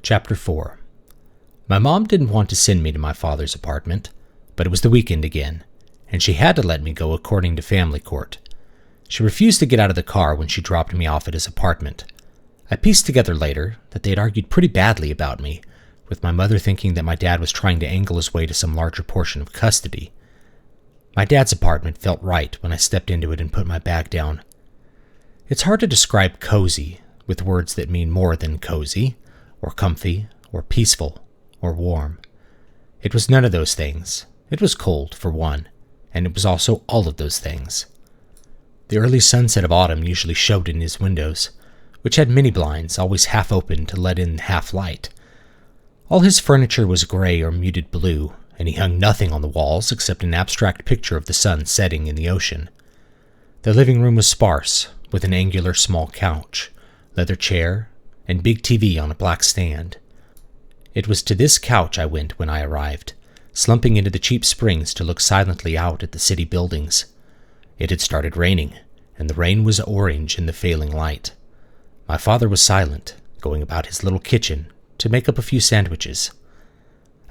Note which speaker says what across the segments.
Speaker 1: Chapter 4. My mom didn't want to send me to my father's apartment, but it was the weekend again, and she had to let me go according to family court. She refused to get out of the car when she dropped me off at his apartment. I pieced together later that they had argued pretty badly about me, with my mother thinking that my dad was trying to angle his way to some larger portion of custody. My dad's apartment felt right when I stepped into it and put my bag down. It's hard to describe cozy with words that mean more than cozy, or comfy, or peaceful, or warm. It was none of those things. It was cold, for one, and it was also all of those things. The early sunset of autumn usually showed in his windows, which had mini blinds always half open to let in half light. All his furniture was gray or muted blue, and he hung nothing on the walls except an abstract picture of the sun setting in the ocean. The living room was sparse, with an angular small couch, leather chair, and big TV on a black stand. It was to this couch I went when I arrived, slumping into the cheap springs to look silently out at the city buildings. It had started raining, and the rain was orange in the failing light. My father was silent, going about his little kitchen to make up a few sandwiches.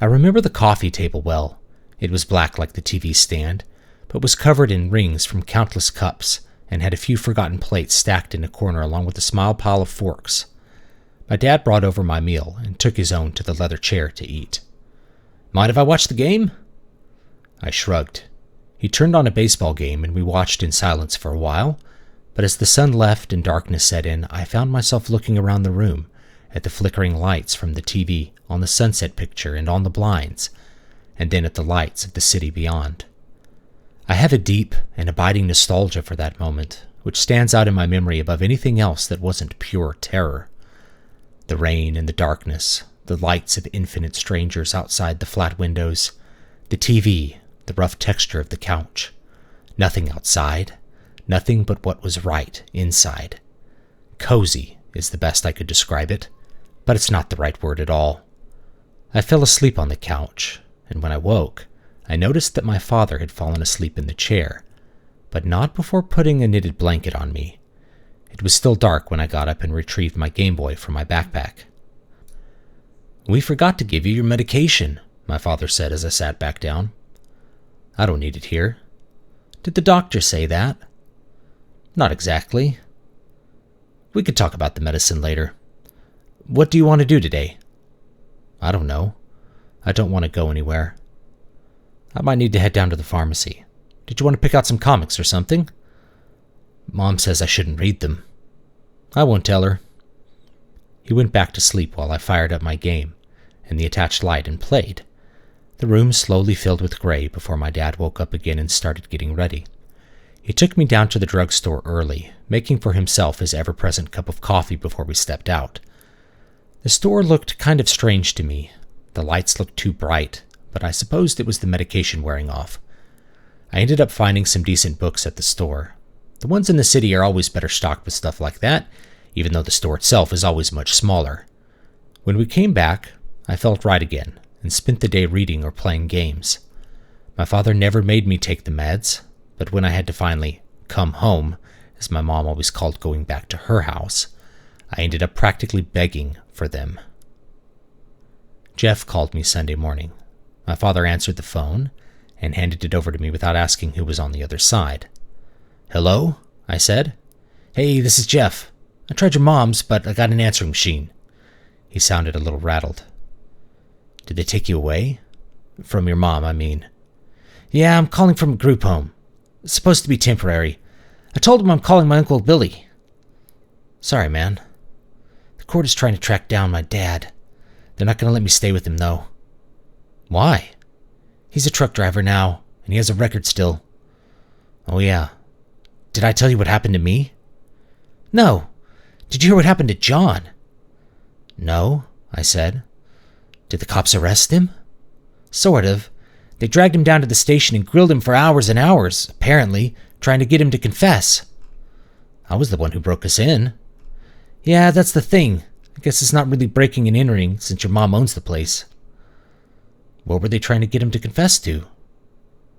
Speaker 1: I remember the coffee table well. It was black like the TV stand, but was covered in rings from countless cups and had a few forgotten plates stacked in a corner along with a small pile of forks. My dad brought over my meal and took his own to the leather chair to eat. "Mind if I watch the game?" I shrugged. He turned on a baseball game and we watched in silence for a while, but as the sun left and darkness set in, I found myself looking around the room at the flickering lights from the TV on the sunset picture and on the blinds, and then at the lights of the city beyond. I have a deep and abiding nostalgia for that moment, which stands out in my memory above anything else that wasn't pure terror. The rain and the darkness, the lights of infinite strangers outside the flat windows, the TV, the rough texture of the couch. Nothing outside, nothing but what was right inside. Cozy is the best I could describe it, but it's not the right word at all. I fell asleep on the couch, and when I woke, I noticed that my father had fallen asleep in the chair, but not before putting a knitted blanket on me. It was still dark when I got up and retrieved my Game Boy from my backpack. "We forgot to give you your medication," my father said as I sat back down. "I don't need it here." "Did the doctor say that?" "Not exactly." "We could talk about the medicine later. What do you want to do today?" "I don't know. I don't want to go anywhere." "I might need to head down to the pharmacy. Did you want to pick out some comics or something?" "Mom says I shouldn't read them." "I won't tell her." He went back to sleep while I fired up my game and the attached light and played. The room slowly filled with gray before my dad woke up again and started getting ready. He took me down to the drugstore early, making for himself his ever-present cup of coffee before we stepped out. The store looked kind of strange to me. The lights looked too bright, but I supposed it was the medication wearing off. I ended up finding some decent books at the store. The ones in the city are always better stocked with stuff like that, even though the store itself is always much smaller. When we came back, I felt right again and spent the day reading or playing games. My father never made me take the meds, but when I had to finally come home, as my mom always called going back to her house, I ended up practically begging for them. Jeff called me Sunday morning. My father answered the phone and handed it over to me without asking who was on the other side. "Hello?" I said. "Hey, this is Jeff. I tried your mom's, but I got an answering machine." He sounded a little rattled. "Did they take you away?" "From your mom, I mean." "Yeah, I'm calling from a group home. It's supposed to be temporary. I told him I'm calling my Uncle Billy." "Sorry, man. The court is trying to track down my dad. They're not going to let me stay with him, though." "Why?" "He's a truck driver now, and he has a record still." "Oh, yeah. Did I tell you what happened to me?" "No. Did you hear what happened to John?" "No," I said. "Did the cops arrest him?" "Sort of. They dragged him down to the station and grilled him for hours and hours, apparently, trying to get him to confess." "I was the one who broke us in." "Yeah, that's the thing. I guess it's not really breaking and entering since your mom owns the place." "What were they trying to get him to confess to?"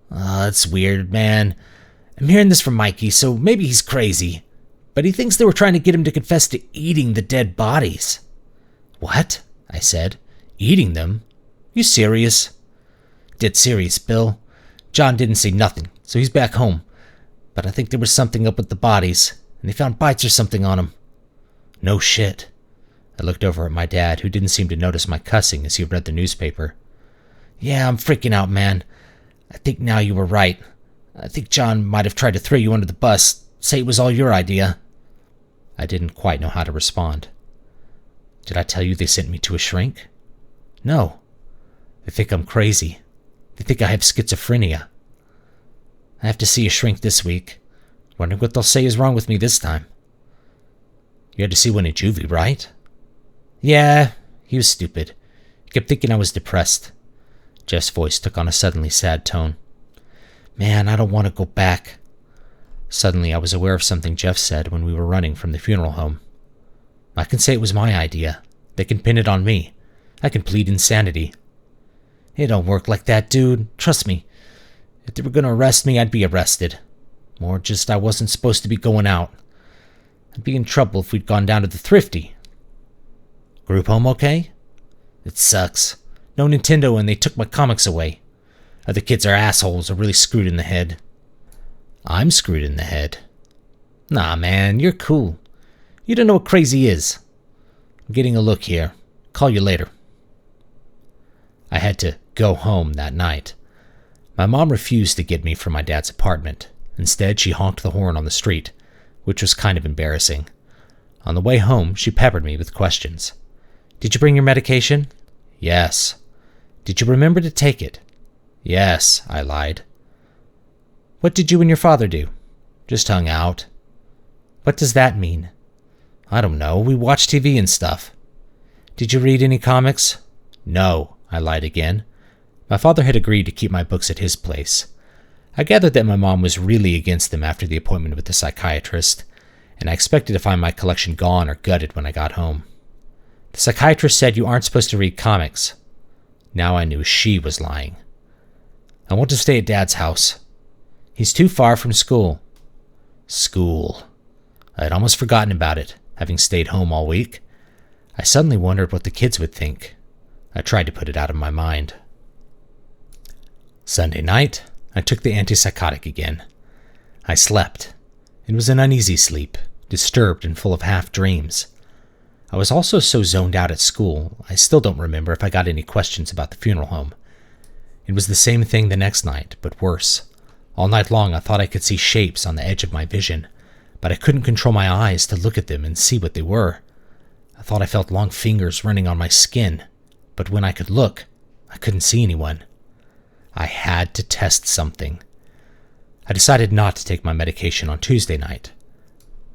Speaker 1: That's weird, man. I'm hearing this from Mikey, so maybe he's crazy. But he thinks they were trying to get him to confess to eating the dead bodies." "What?" I said. Eating them? You serious? Dead serious, Bill. John didn't say nothing, so he's back home. But I think there was something up with the bodies, and they found bites or something on them. No shit. I looked over at my dad, who didn't seem to notice my cussing as he read the newspaper. Yeah, I'm freaking out, man. I think now you were right. I think John might have tried to throw you under the bus, say it was all your idea. I didn't quite know how to respond. Did I tell you they sent me to a shrink? No. They think I'm crazy. They think I have schizophrenia. I have to see a shrink this week. Wondering what they'll say is wrong with me this time. You had to see one in juvie, right? Yeah, he was stupid. He kept thinking I was depressed. Jeff's voice took on a suddenly sad tone. Man, I don't want to go back. Suddenly, I was aware of something Jeff said when we were running from the funeral home. I can say it was my idea. They can pin it on me. I can plead insanity. It don't work like that, dude. Trust me. If they were going to arrest me, I'd be arrested. Or just I wasn't supposed to be going out. I'd be in trouble if we'd gone down to the Thrifty. Group home okay? It sucks. No Nintendo and they took my comics away. Other kids are assholes or really screwed in the head. I'm screwed in the head. Nah, man, you're cool. You don't know what crazy is. I'm getting a look here. Call you later. I had to go home that night. My mom refused to get me from my dad's apartment. Instead, she honked the horn on the street, which was kind of embarrassing. On the way home, she peppered me with questions. Did you bring your medication? Yes. Did you remember to take it? Yes, I lied. What did you and your father do? Just hung out. What does that mean? I don't know. We watched TV and stuff. Did you read any comics? No, I lied again. My father had agreed to keep my books at his place. I gathered that my mom was really against them after the appointment with the psychiatrist, and I expected to find my collection gone or gutted when I got home. The psychiatrist said you aren't supposed to read comics. Now I knew she was lying. I want to stay at Dad's house. He's too far from school. School. I had almost forgotten about it, having stayed home all week. I suddenly wondered what the kids would think. I tried to put it out of my mind. Sunday night, I took the antipsychotic again. I slept. It was an uneasy sleep, disturbed and full of half-dreams. I was also so zoned out at school, I still don't remember if I got any questions about the funeral home. It was the same thing the next night, but worse. All night long I thought I could see shapes on the edge of my vision, but I couldn't control my eyes to look at them and see what they were. I thought I felt long fingers running on my skin, but when I could look, I couldn't see anyone. I had to test something. I decided not to take my medication on Tuesday night.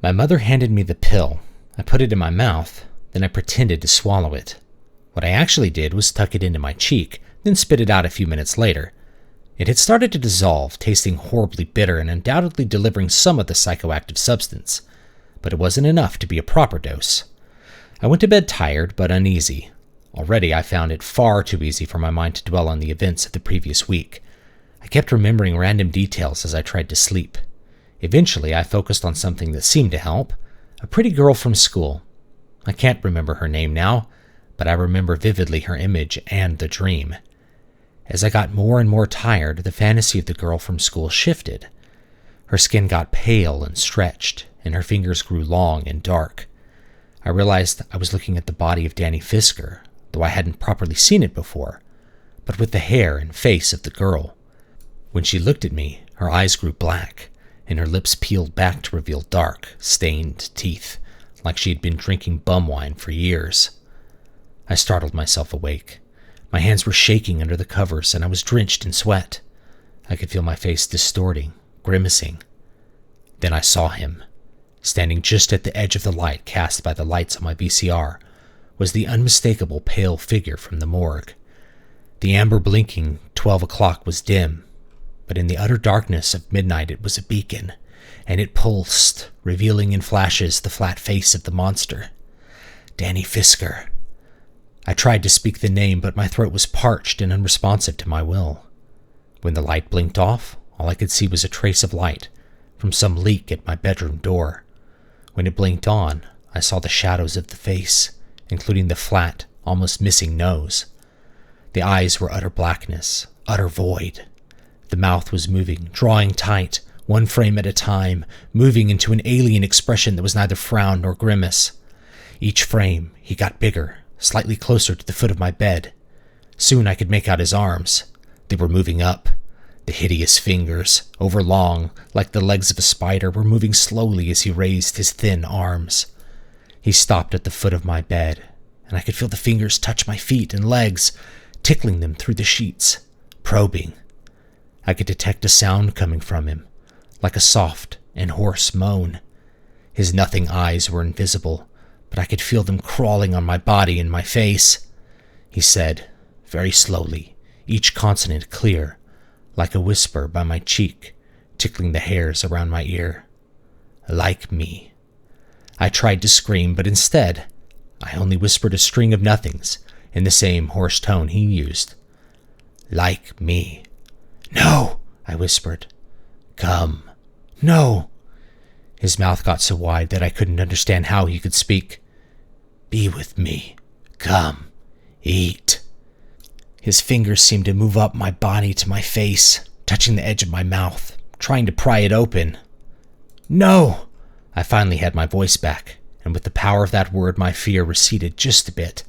Speaker 1: My mother handed me the pill. I put it in my mouth, then I pretended to swallow it. What I actually did was tuck it into my cheek, then spit it out a few minutes later. It had started to dissolve, tasting horribly bitter and undoubtedly delivering some of the psychoactive substance, but it wasn't enough to be a proper dose. I went to bed tired but uneasy. Already I found it far too easy for my mind to dwell on the events of the previous week. I kept remembering random details as I tried to sleep. Eventually I focused on something that seemed to help. A pretty girl from school. I can't remember her name now, but I remember vividly her image and the dream. As I got more and more tired, the fantasy of the girl from school shifted. Her skin got pale and stretched, and her fingers grew long and dark. I realized I was looking at the body of Danny Fisker, though I hadn't properly seen it before, but with the hair and face of the girl. When she looked at me, her eyes grew black, and her lips peeled back to reveal dark, stained teeth, like she had been drinking bum wine for years. I startled myself awake. My hands were shaking under the covers, and I was drenched in sweat. I could feel my face distorting, grimacing. Then I saw him. Standing just at the edge of the light cast by the lights on my VCR was the unmistakable pale figure from the morgue. The amber blinking 12 o'clock was dim, but in the utter darkness of midnight it was a beacon, and it pulsed, revealing in flashes the flat face of the monster. Danny Fisker. I tried to speak the name, but my throat was parched and unresponsive to my will. When the light blinked off, all I could see was a trace of light from some leak at my bedroom door. When it blinked on, I saw the shadows of the face, including the flat, almost missing nose. The eyes were utter blackness, utter void. The mouth was moving, drawing tight, one frame at a time, moving into an alien expression that was neither frown nor grimace. Each frame, he got bigger, slightly closer to the foot of my bed. Soon I could make out his arms. They were moving up. The hideous fingers, overlong, like the legs of a spider, were moving slowly as he raised his thin arms. He stopped at the foot of my bed, and I could feel the fingers touch my feet and legs, tickling them through the sheets, probing. I could detect a sound coming from him, like a soft and hoarse moan. His nothing eyes were invisible, but I could feel them crawling on my body and my face. He said, very slowly, each consonant clear, like a whisper by my cheek, tickling the hairs around my ear. Like me. I tried to scream, but instead, I only whispered a string of nothings in the same hoarse tone he used. Like me. No, I whispered. Come. No. His mouth got so wide that I couldn't understand how he could speak. Be with me. Come. Eat. His fingers seemed to move up my body to my face, touching the edge of my mouth, trying to pry it open. No! I finally had my voice back, and with the power of that word my fear receded just a bit.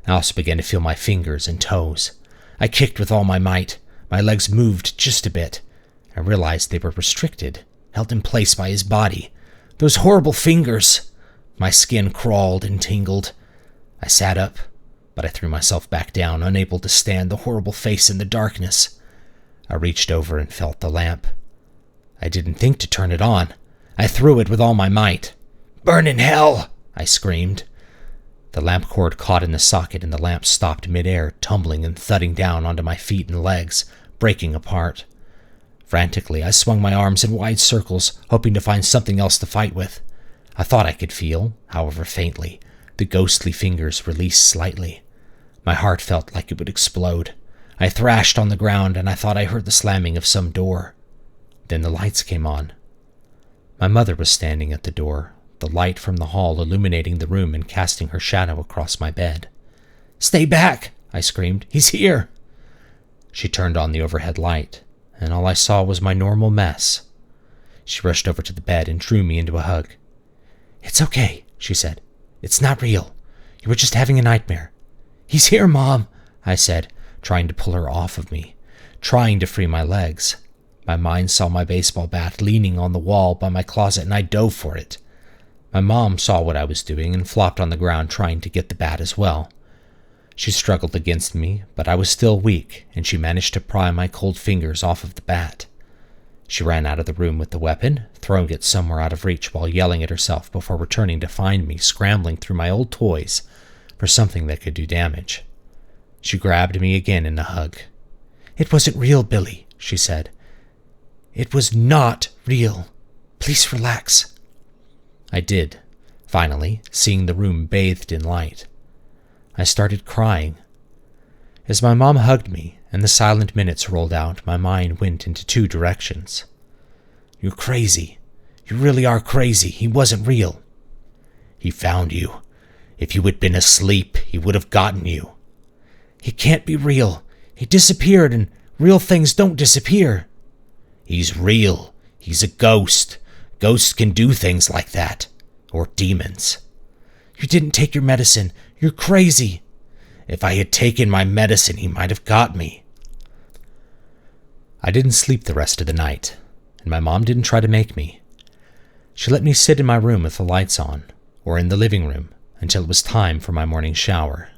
Speaker 1: I also began to feel my fingers and toes. I kicked with all my might. My legs moved just a bit. I realized they were restricted, held in place by his body. Those horrible fingers! My skin crawled and tingled. I sat up, but I threw myself back down, unable to stand the horrible face in the darkness. I reached over and felt the lamp. I didn't think to turn it on. I threw it with all my might. Burn in hell! I screamed. The lamp cord caught in the socket and the lamp stopped midair, tumbling and thudding down onto my feet and legs, breaking apart. Frantically, I swung my arms in wide circles, hoping to find something else to fight with. I thought I could feel, however faintly, the ghostly fingers release slightly. My heart felt like it would explode. I thrashed on the ground, and I thought I heard the slamming of some door. Then the lights came on. My mother was standing at the door, the light from the hall illuminating the room and casting her shadow across my bed. Stay back! I screamed. He's here! She turned on the overhead light, and all I saw was my normal mess. She rushed over to the bed and drew me into a hug. It's okay, she said. It's not real. You were just having a nightmare. He's here, Mom, I said, trying to pull her off of me, trying to free my legs. My mind saw my baseball bat leaning on the wall by my closet, and I dove for it. My mom saw what I was doing and flopped on the ground trying to get the bat as well. She struggled against me, but I was still weak, and she managed to pry my cold fingers off of the bat. She ran out of the room with the weapon, throwing it somewhere out of reach while yelling at herself before returning to find me scrambling through my old toys for something that could do damage. She grabbed me again in a hug. It wasn't real, Billy, she said. It was not real. Please relax. I did, finally, seeing the room bathed in light. I started crying. As my mom hugged me and the silent minutes rolled out, my mind went into two directions. You're crazy. You really are crazy. He wasn't real. He found you. If you had been asleep, he would have gotten you. He can't be real. He disappeared, and real things don't disappear. He's real. He's a ghost. Ghosts can do things like that. Or demons. You didn't take your medicine. You're crazy. If I had taken my medicine, he might have got me. I didn't sleep the rest of the night, and my mom didn't try to make me. She let me sit in my room with the lights on, or in the living room, until it was time for my morning shower.